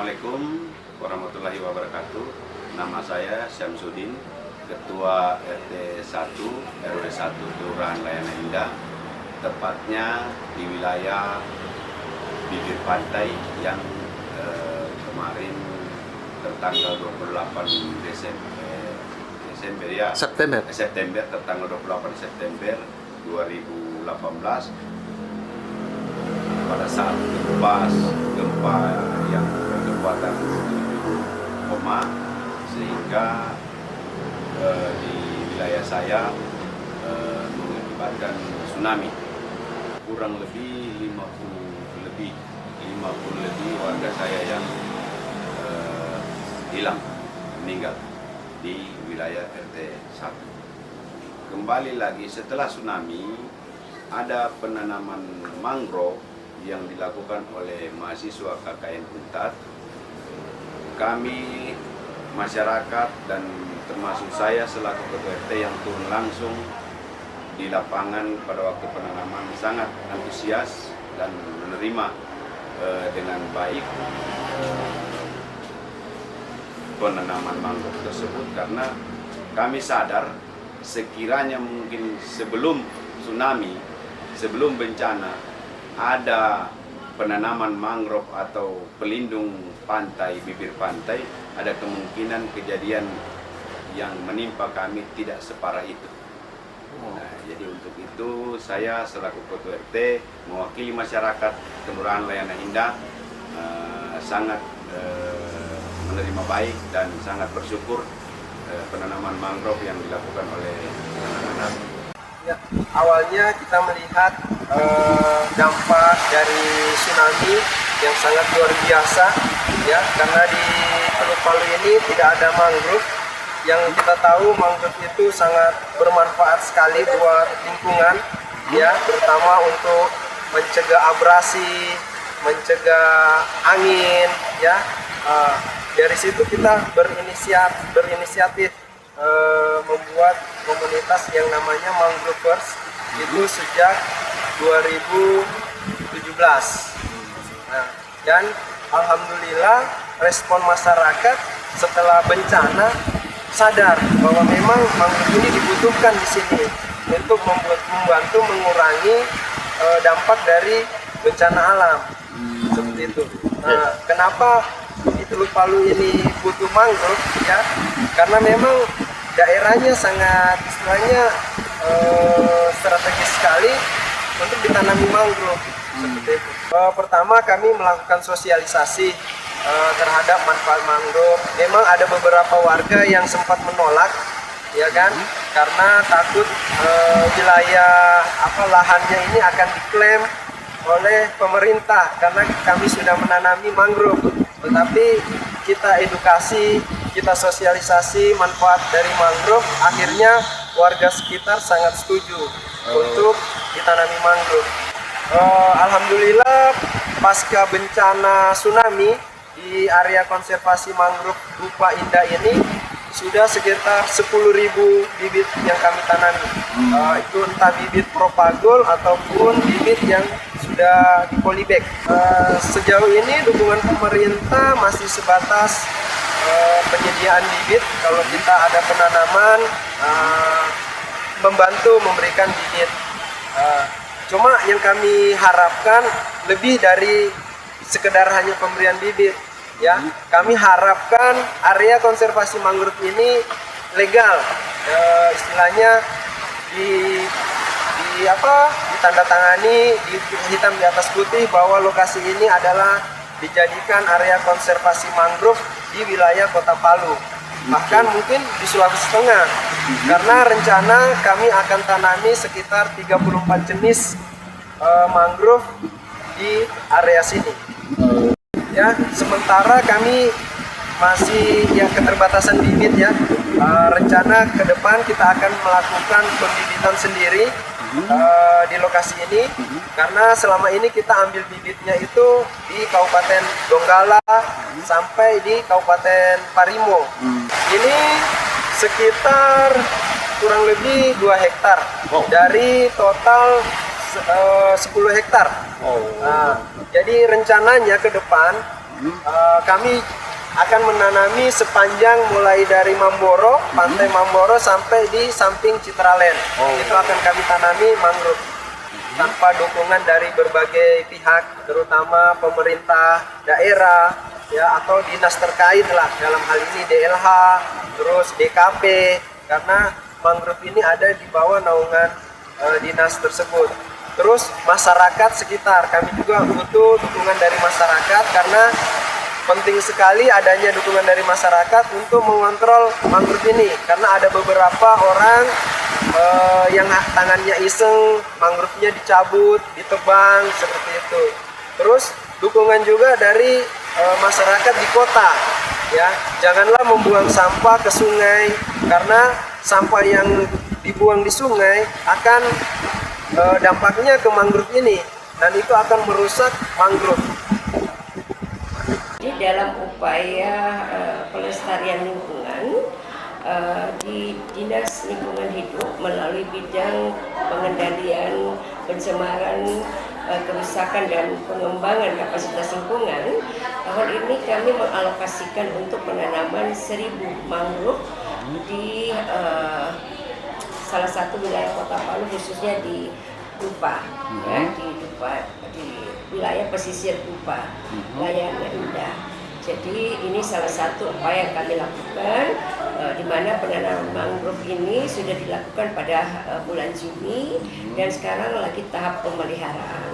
Assalamualaikum warahmatullahi wabarakatuh. Nama saya Syamsuddin, Ketua RT 1 RW 1 Kelurahan Layanan Indah, tepatnya di wilayah bibir pantai yang kemarin tertanggal 28 September tertanggal 28 September 2018 pada saat gempa yang berkekuatan 7, sehingga di wilayah saya mengakibatkan tsunami. Kurang lebih 50 lebih warga saya yang hilang, meninggal di wilayah RT 1. Kembali lagi setelah tsunami, ada penanaman mangrove yang dilakukan oleh mahasiswa KKN Unpad. Kami, masyarakat, dan termasuk saya selaku Ketua RT yang turun langsung di lapangan pada waktu penanaman sangat antusias dan menerima dengan baik penanaman mangrove tersebut, karena kami sadar sekiranya mungkin sebelum tsunami, sebelum bencana, ada penanaman mangrove atau pelindung pantai, bibir pantai, ada kemungkinan kejadian yang menimpa kami tidak separah itu. Nah, jadi untuk itu saya selaku Ketua RT mewakili masyarakat Kelurahan Layanan Indah sangat menerima baik dan sangat bersyukur penanaman mangrove yang dilakukan oleh anak-anak. Ya, awalnya kita melihat dampak dari tsunami yang sangat luar biasa, ya, karena di Teluk Palu ini tidak ada mangrove. Yang kita tahu mangrove itu sangat bermanfaat sekali buat lingkungan, ya, terutama untuk mencegah abrasi, mencegah angin, ya. Dari situ kita berinisiatif membuat komunitas yang namanya Mangrovers itu sejak 2017. Nah, dan alhamdulillah respon masyarakat setelah bencana sadar bahwa memang mangrove ini dibutuhkan di sini untuk membantu mengurangi dampak dari bencana alam seperti itu. Nah, kenapa di Teluk Palu ini butuh mangrove, ya? Karena memang daerahnya sangat istilahnya strategis sekali untuk ditanami mangrove seperti itu. Pertama kami melakukan sosialisasi terhadap manfaat mangrove. Memang ada beberapa warga yang sempat menolak, ya kan, karena takut wilayah lahannya ini akan diklaim oleh pemerintah karena kami sudah menanami mangrove. Tetapi kita edukasi, kita sosialisasi manfaat dari mangrove, akhirnya warga sekitar sangat setuju untuk ditanami mangrove. Alhamdulillah pasca bencana tsunami di area konservasi mangrove Rupa Indah ini sudah sekitar 10.000 bibit yang kami tanami. Itu entah bibit propagol ataupun bibit yang sudah di polybag. Sejauh ini dukungan pemerintah masih sebatas penyediaan bibit. Kalau kita ada penanaman, membantu memberikan bibit. Cuma yang kami harapkan lebih dari sekedar hanya pemberian bibit, ya. Kami harapkan area konservasi mangrove ini legal, istilahnya ditandatangani hitam di atas putih bahwa lokasi ini adalah dijadikan area konservasi mangrove di wilayah Kota Palu, bahkan mungkin di Sulawesi Tengah, karena rencana kami akan tanami sekitar 34 jenis mangrove di area sini. Ya, sementara kami masih keterbatasan bibit, ya. Rencana ke depan kita akan melakukan pembibitan sendiri di lokasi ini, karena selama ini kita ambil bibitnya itu di Kabupaten Donggala sampai di Kabupaten Parimo. Ini sekitar kurang lebih 2 hektar dari total 10 hektar. Jadi rencananya ke depan kami akan menanami sepanjang mulai dari Mamboro, pantai Mamboro sampai di samping Citraland. Itu akan kami tanami mangrove tanpa dukungan dari berbagai pihak, terutama pemerintah daerah ya atau dinas terkait lah, dalam hal ini DLH, terus DKP, karena mangrove ini ada di bawah naungan dinas tersebut. Terus masyarakat sekitar, kami juga butuh dukungan dari masyarakat karena penting sekali adanya dukungan dari masyarakat untuk mengontrol mangrove ini, karena ada beberapa orang yang tangannya iseng, mangrove-nya dicabut, ditebang, seperti itu. Terus dukungan juga dari masyarakat di kota, ya, janganlah membuang sampah ke sungai, karena sampah yang dibuang di sungai akan dampaknya ke mangrove ini, dan itu akan merusak mangrove. Jadi dalam upaya pelestarian lingkungan, di Dinas Lingkungan Hidup melalui bidang pengendalian pencemaran, kerusakan dan pengembangan kapasitas lingkungan, tahun ini kami mengalokasikan untuk penanaman 1000 mangrove di salah satu wilayah Kota Palu, khususnya di Dupa, ya, di Dupa, di wilayah pesisir Dupa, Layangan Indah. Jadi ini salah satu upaya yang kami lakukan, di mana penanaman mangrove ini sudah dilakukan pada bulan Juni dan sekarang lagi tahap pemeliharaan.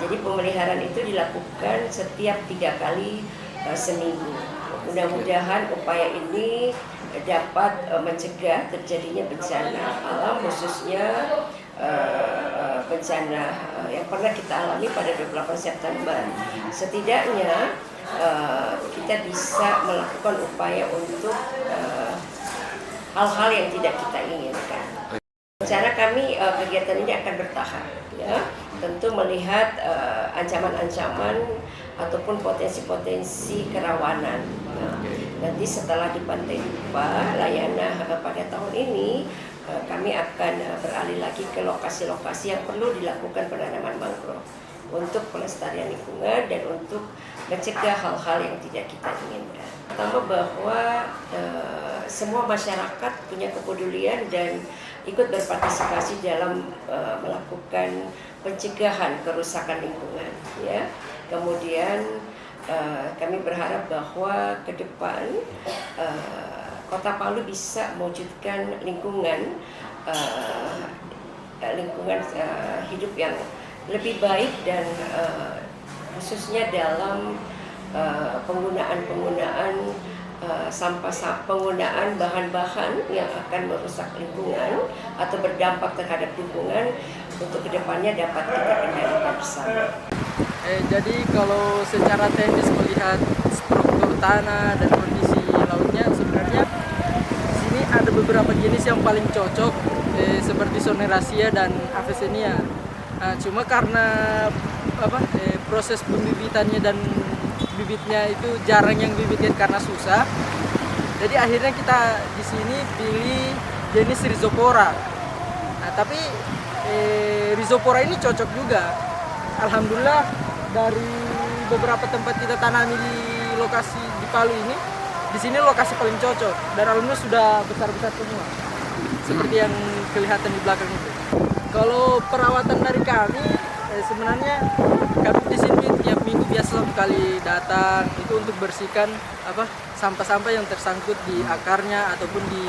Jadi pemeliharaan itu dilakukan setiap 3 kali seminggu. Mudah-mudahan upaya ini dapat mencegah terjadinya bencana alam, khususnya bencana yang pernah kita alami pada 28 September. Setidaknya kita bisa melakukan upaya untuk hal-hal yang tidak kita inginkan. Rencana kami kegiatan ini akan bertahap, ya. Tentu melihat ancaman-ancaman ataupun potensi-potensi kerawanan. Nah, nanti setelah di Pantai Dupa, Layana pada tahun ini kami akan beralih lagi ke lokasi-lokasi yang perlu dilakukan penanaman mangrove untuk pelestarian lingkungan dan untuk mencegah hal-hal yang tidak kita inginkan. Pertama, bahwa semua masyarakat punya kepedulian dan ikut berpartisipasi dalam melakukan pencegahan kerusakan lingkungan, ya. Kemudian kami berharap bahwa ke depan Kota Palu bisa mewujudkan lingkungan hidup yang lebih baik dan khususnya dalam penggunaan penggunaan bahan-bahan yang akan merusak lingkungan atau berdampak terhadap lingkungan untuk kedepannya dapat kita kendalikan bersama. Jadi kalau secara teknis melihat struktur tanah dan kondisi lautnya, sebenarnya di sini ada beberapa jenis yang paling cocok, seperti Sonerasia dan Avicennia. Cuma karena proses pembibitannya dan bibitnya itu jarang yang bibitkan karena susah, jadi akhirnya kita di sini pilih jenis Rhizopora. Nah, tapi Rhizopora ini cocok juga. Alhamdulillah dari beberapa tempat kita tanami di lokasi di Palu ini, di sini lokasi paling cocok dan alhamdulillah sudah besar-besar semua. Seperti yang kelihatan di belakang itu. Kalau perawatan dari kami, sebenarnya kami di sini tiap minggu biasa 1 kali datang itu untuk bersihkan sampah-sampah yang tersangkut di akarnya ataupun di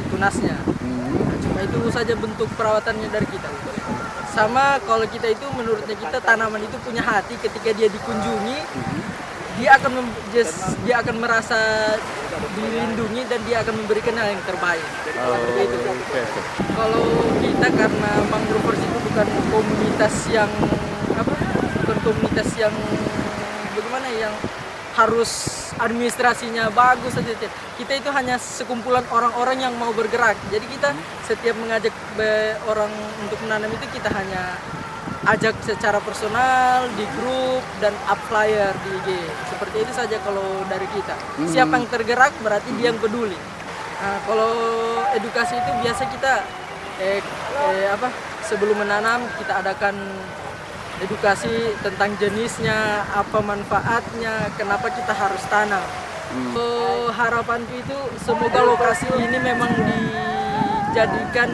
tunasnya. Nah, cuma itu saja bentuk perawatannya dari kita. Sama kalau kita itu menurutnya kita tanaman itu punya hati, ketika dia dikunjungi dia akan merasa dilindungi dan dia akan memberikan hal yang terbaik. Kalau kita, karena mangrovers itu bukan komunitas yang bagaimana yang harus administrasinya bagus saja. Kita itu hanya sekumpulan orang-orang yang mau bergerak. Jadi kita setiap mengajak orang untuk menanam itu kita hanya ajak secara personal di grup dan up flyer di IG. Seperti itu saja kalau dari kita. Siapa yang tergerak berarti dia yang peduli. Nah, kalau edukasi itu biasa kita sebelum menanam kita adakan edukasi tentang jenisnya, apa manfaatnya, kenapa kita harus tanam. Harapanku itu semoga lokasi ini memang dijadikan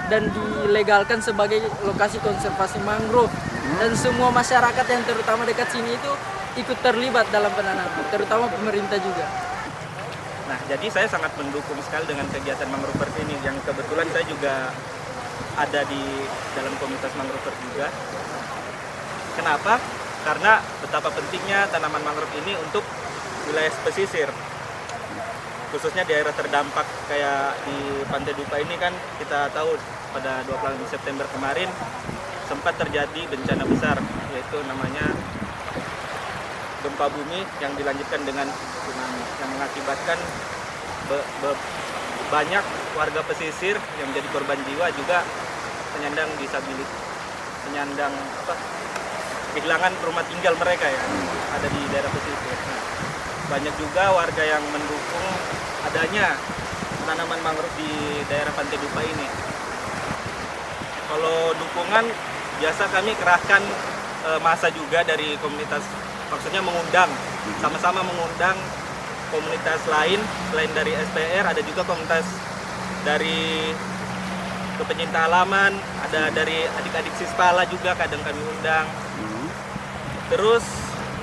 dan dilegalkan sebagai lokasi konservasi mangrove, dan semua masyarakat yang terutama dekat sini itu ikut terlibat dalam penanaman, terutama pemerintah juga. Nah, jadi saya sangat mendukung sekali dengan kegiatan Mangrovers ini, yang kebetulan saya juga ada di dalam komunitas Mangrovers juga. Kenapa? Karena betapa pentingnya tanaman mangrove ini untuk wilayah pesisir, khususnya di daerah terdampak kayak di Pantai Dupa ini kan kita tahu pada 28 September kemarin sempat terjadi bencana besar, yaitu namanya gempa bumi yang dilanjutkan dengan tsunami yang mengakibatkan banyak warga pesisir yang menjadi korban jiwa, juga penyandang disabilitas, penyandang kehilangan rumah tinggal mereka ya ada di daerah pesisir. Nah, banyak juga warga yang mendukung adanya tanaman mangrove di daerah Pantai Dupa ini. Kalau dukungan biasa kami kerahkan massa juga dari komunitas, maksudnya mengundang, sama-sama mengundang komunitas lain selain dari SPR, ada juga komunitas dari pecinta halaman, ada dari adik-adik Sispala juga kadang kami undang. Terus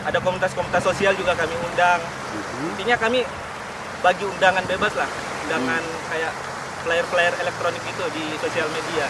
ada komunitas-komunitas sosial juga kami undang. Intinya kami bagi undangan bebas lah, undangan kayak flyer-flyer elektronik itu di sosial media.